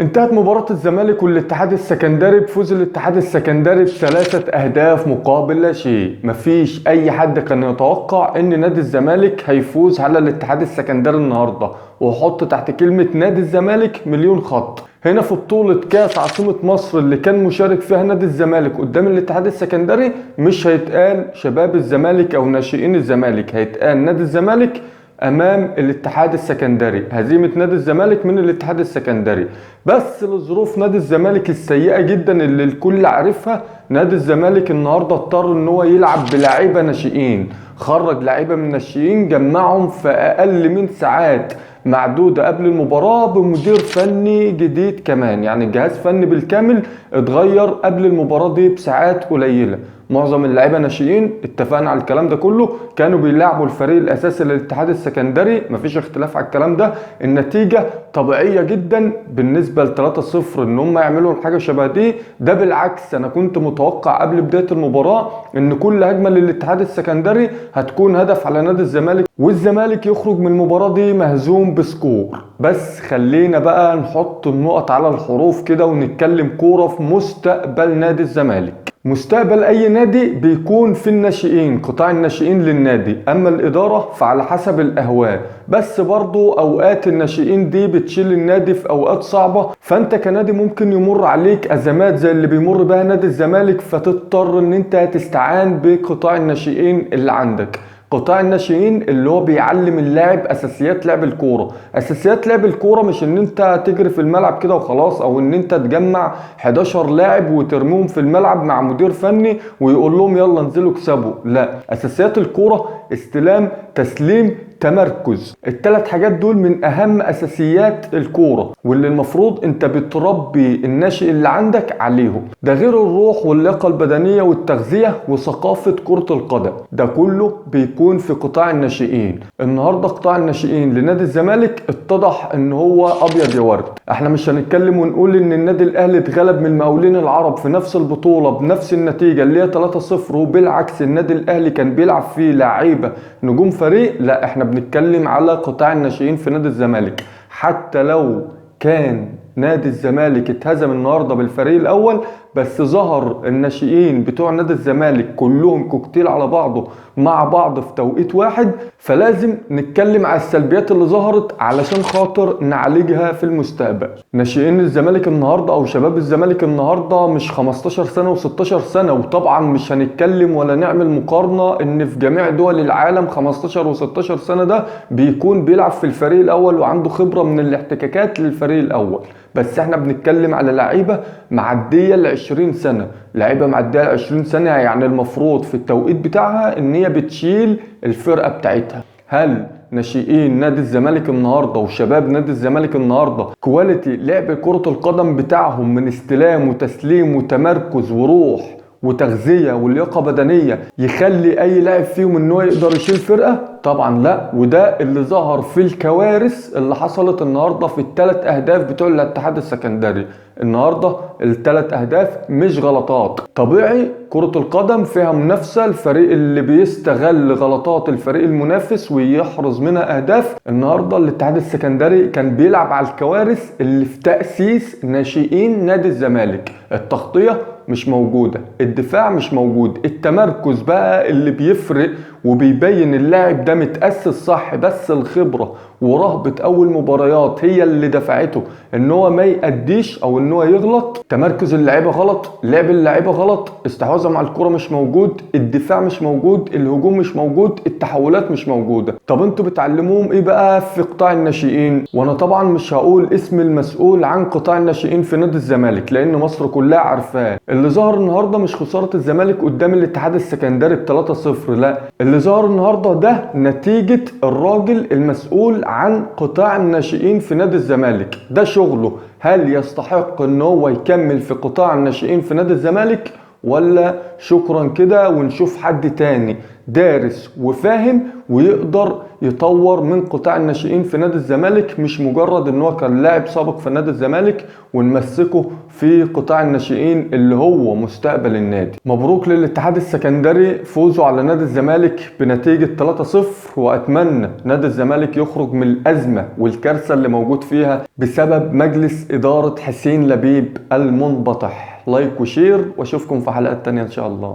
انتهت مباراة الزمالك والاتحاد السكندري بفوز الاتحاد السكندري ب3 أهداف مقابل لا شيء. مفيش أي حد كان يتوقع إن نادي الزمالك هيفوز على الاتحاد السكندري النهاردة، وحط تحت كلمة نادي الزمالك مليون خط. هنا في بطولة كاس عاصمة مصر اللي كان مشارك فيها نادي الزمالك قدام الاتحاد السكندري، مش هيتقال شباب الزمالك أو ناشئين الزمالك، هيتقال نادي الزمالك امام الاتحاد السكندري. هزيمة نادي الزمالك من الاتحاد السكندري بس لظروف نادي الزمالك السيئة جدا اللي الكل عارفها. نادي الزمالك النهاردة اضطر ان هو يلعب بلاعيبة ناشئين، خرج لاعيبة من الناشئين جمعهم في اقل من ساعات معدودة قبل المباراة بمدير فني جديد كمان، يعني الجهاز فني بالكامل اتغير قبل المباراة دي بساعات قليلة. معظم اللعيبه ناشئين، اتفقنا على الكلام ده كله، كانوا بيلعبوا الفريق الاساسي للاتحاد السكندري، مفيش اختلاف على الكلام ده. النتيجه طبيعيه جدا بالنسبه ل 3-0 ان هم يعملوا حاجه شبه دي. ده بالعكس، انا كنت متوقع قبل بدايه المباراه ان كل هجمه للاتحاد السكندري هتكون هدف على نادي الزمالك، والزمالك يخرج من المباراه دي مهزوم بسكور. بس خلينا بقى نحط النقط على الحروف كده ونتكلم كوره في مستقبل نادي الزمالك. مستقبل اي نادي بيكون في الناشئين، قطاع الناشئين للنادي، اما الاداره فعلى حسب الاهواء. بس برضو اوقات الناشئين دي بتشيل النادي في اوقات صعبه، فانت كنادي ممكن يمر عليك ازمات زي اللي بيمر بها نادي الزمالك، فتضطر ان انت تستعان بقطاع الناشئين اللي عندك. قطاع الناشئين اللي هو بيعلم اللاعب اساسيات لعب الكوره. اساسيات لعب الكوره مش ان انت تجري في الملعب كده وخلاص، او ان انت تجمع 11 لاعب وترميهم في الملعب مع مدير فني ويقول لهم يلا انزلوا اكسبوا. لا، اساسيات الكوره استلام، تسليم، تمركز. الثلاث حاجات دول من اهم اساسيات الكوره، واللي المفروض انت بتربي الناشئ اللي عندك عليهم. ده غير الروح واللياقه البدنيه والتغذيه وثقافه كره القدم، ده كله بيكون في قطاع الناشئين. النهارده قطاع الناشئين لنادي الزمالك اتضح ان هو ابيض يا ورد. احنا مش هنتكلم ونقول ان النادي الاهلي اتغلب من المقاولين العرب في نفس البطوله بنفس النتيجه اللي هي 3-0، وبالعكس النادي الاهلي كان بيلعب فيه لعيبه نجوم فريق. لا، احنا بنتكلم على قطاع الناشئين في نادي الزمالك. حتى لو كان نادي الزمالك اتهزم النهارده بالفريق الاول، بس ظهر الناشئين بتوع نادي الزمالك كلهم كوكتيل على بعضه مع بعض في توقيت واحد، فلازم نتكلم على السلبيات اللي ظهرت علشان خاطر نعالجها في المستقبل. ناشئين الزمالك النهارده او شباب الزمالك النهارده مش 15 سنه و16 سنه، وطبعا مش هنتكلم ولا نعمل مقارنه ان في جميع دول العالم 15 و16 سنه ده بيكون بيلعب في الفريق الاول وعنده خبره من الاحتكاكات للفريق الاول. بس احنا بنتكلم على لعيبه معديه ل 20 سنه، لعيبه معديه ل 20 سنه، يعني المفروض في التوقيت بتاعها ان هي بتشيل الفرقه بتاعتها. هل ناشئين نادي الزمالك النهارده وشباب نادي الزمالك النهارده كواليتي لعب كره القدم بتاعهم من استلام وتسليم وتمركز وروح وتغذيه ولياقه بدنيه يخلي اي لاعب فيهم ان هو يقدر يشيل فرقه؟ طبعا لا. وده اللي ظهر في الكوارث اللي حصلت النهارده في ال3 اهداف بتوع الاتحاد السكندري. النهارده ال3 اهداف مش غلطات. طبيعي كرة القدم فيها منافسة، الفريق اللي بيستغل غلطات الفريق المنافس ويحرز منها اهداف. النهارده الاتحاد السكندري كان بيلعب على الكوارث اللي في تأسيس ناشئين نادي الزمالك. التغطية مش موجودة، الدفاع مش موجود، التمركز بقى اللي بيفرق وبيبين اللاعب ده متأسس صح. بس الخبرة ورهبة اول مباريات هي اللي دفعته ان هو ما يأديش او ان هو يغلط. تمركز اللعيبه غلط، لعب اللعيبه غلط، استحواذهم على الكرة مش موجود، الدفاع مش موجود، الهجوم مش موجود، التحولات مش موجودة. طب انتوا بتعلموهم ايه بقى في قطاع الناشئين؟ وانا طبعا مش هقول اسم المسؤول عن قطاع الناشئين في نادي الزمالك لان مصر كلها عارفاه. اللي ظهر النهارده مش خسارة الزمالك قدام الاتحاد السكندري ب3-0، لا، اللي ظهر النهارده ده نتيجة الراجل المسؤول عن قطاع الناشئين في نادي الزمالك. ده شغله. هل يستحق ان هو يكمل في قطاع الناشئين في نادي الزمالك ولا شكرا كده ونشوف حد تاني دارس وفاهم ويقدر يطور من قطاع الناشئين في نادي الزمالك، مش مجرد ان هو كان لاعب سابق في نادي الزمالك ونمسكه في قطاع الناشئين اللي هو مستقبل النادي. مبروك للاتحاد السكندري فوزه على نادي الزمالك بنتيجة 3-0، واتمنى نادي الزمالك يخرج من الازمة والكارثة اللي موجود فيها بسبب مجلس ادارة حسين لبيب المنبطح. لايك وشير واشوفكم في حلقات تانية ان شاء الله.